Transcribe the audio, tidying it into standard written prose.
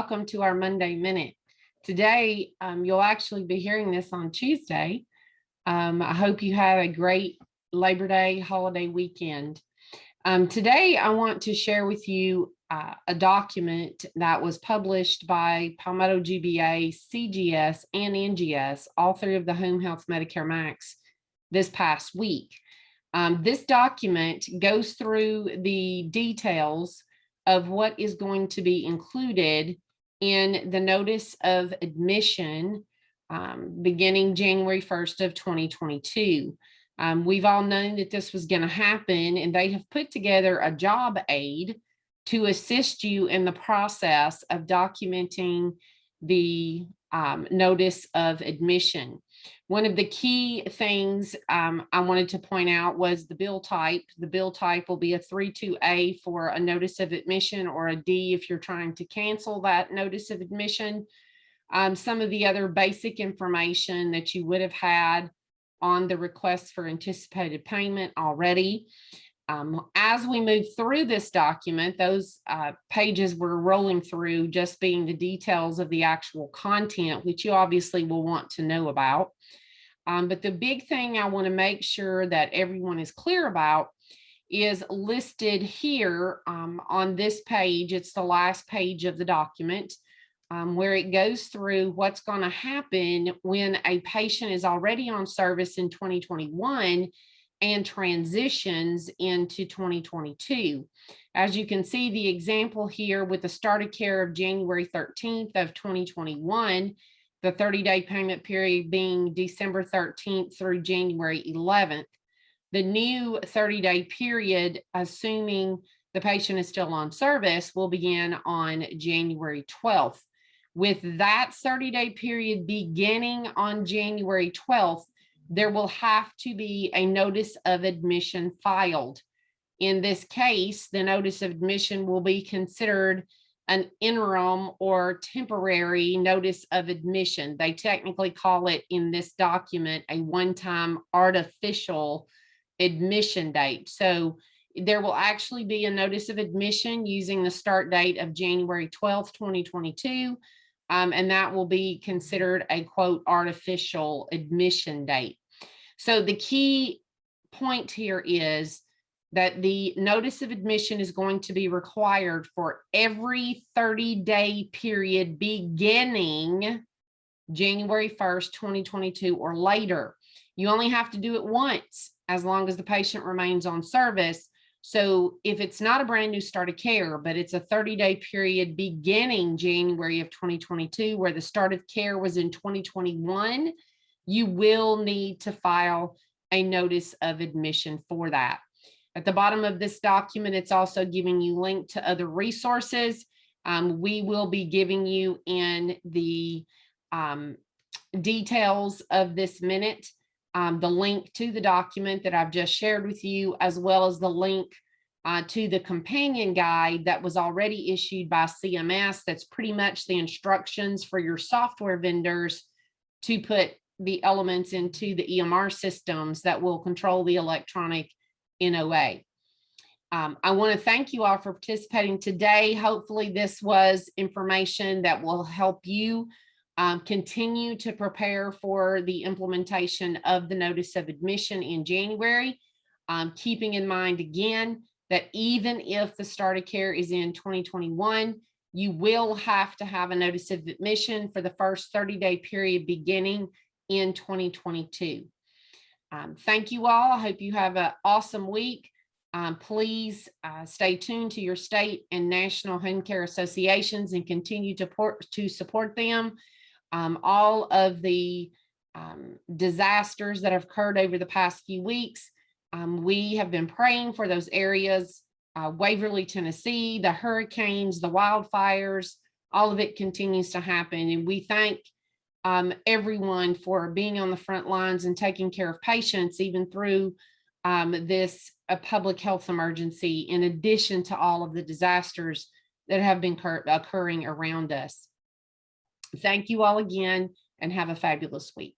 welcome to our Monday Minute. Today, you'll actually be hearing this on Tuesday. I hope you have a great Labor Day holiday weekend. Today, I want to share with you a document that was published by Palmetto GBA, CGS, and NGS, all three of the Home Health Medicare MACs, this past week. This document goes through the details of what is going to be included in the notice of admission beginning January 1st of 2022. We've all known that this was going to happen, and they have put together a job aid to assist you in the process of documenting the notice of admission. One of the key things I wanted to point out was the bill type. The bill type will be a 32A for a notice of admission, or a D if you're trying to cancel that notice of admission. Some of the other basic information that you would have had on the request for anticipated payment already. As we move through this document, those pages we're rolling through just being the details of the actual content, which you obviously will want to know about. But the big thing I want to make sure that everyone is clear about is listed here on this page. It's the last page of the document where it goes through what's going to happen when a patient is already on service in 2021 and transitions into 2022. As you can see, the example here with the start of care of January 13th of 2021, the 30-day payment period being December 13th through January 11th. The new 30-day period, assuming the patient is still on service, will begin on January 12th. With that 30-day period beginning on January 12th, there will have to be a notice of admission filed. In this case, the notice of admission will be considered an interim or temporary notice of admission. They technically call it in this document a one-time artificial admission date. So there will actually be a notice of admission using the start date of January 12th, 2022. And that will be considered a quote artificial admission date. So the key point here is that the notice of admission is going to be required for every 30-day period beginning January 1st, 2022 or later. You only have to do it once as long as the patient remains on service. So if it's not a brand new start of care, but it's a 30-day period beginning January of 2022, where the start of care was in 2021, you will need to file a notice of admission for that. At the bottom of this document, it's also giving you link to other resources. We will be giving you in the details of this minute the link to the document that I've just shared with you, as well as the link to the companion guide that was already issued by CMS. That's pretty much the instructions for your software vendors to put the elements into the EMR systems that will control the electronic NOA. I want to thank you all for participating today. Hopefully this was information that will help you continue to prepare for the implementation of the notice of admission in January, keeping in mind again that even if the start of care is in 2021, you will have to have a notice of admission for the first 30-day period beginning in 2022. Thank you all. I hope you have an awesome week. Please stay tuned to your state and national home care associations and continue to support them. All of the disasters that have occurred over the past few weeks, we have been praying for those areas. Waverly, Tennessee, the hurricanes, the wildfires, all of it continues to happen. And we thank everyone for being on the front lines and taking care of patients, even through this public health emergency, in addition to all of the disasters that have been occurring around us. Thank you all again, and have a fabulous week.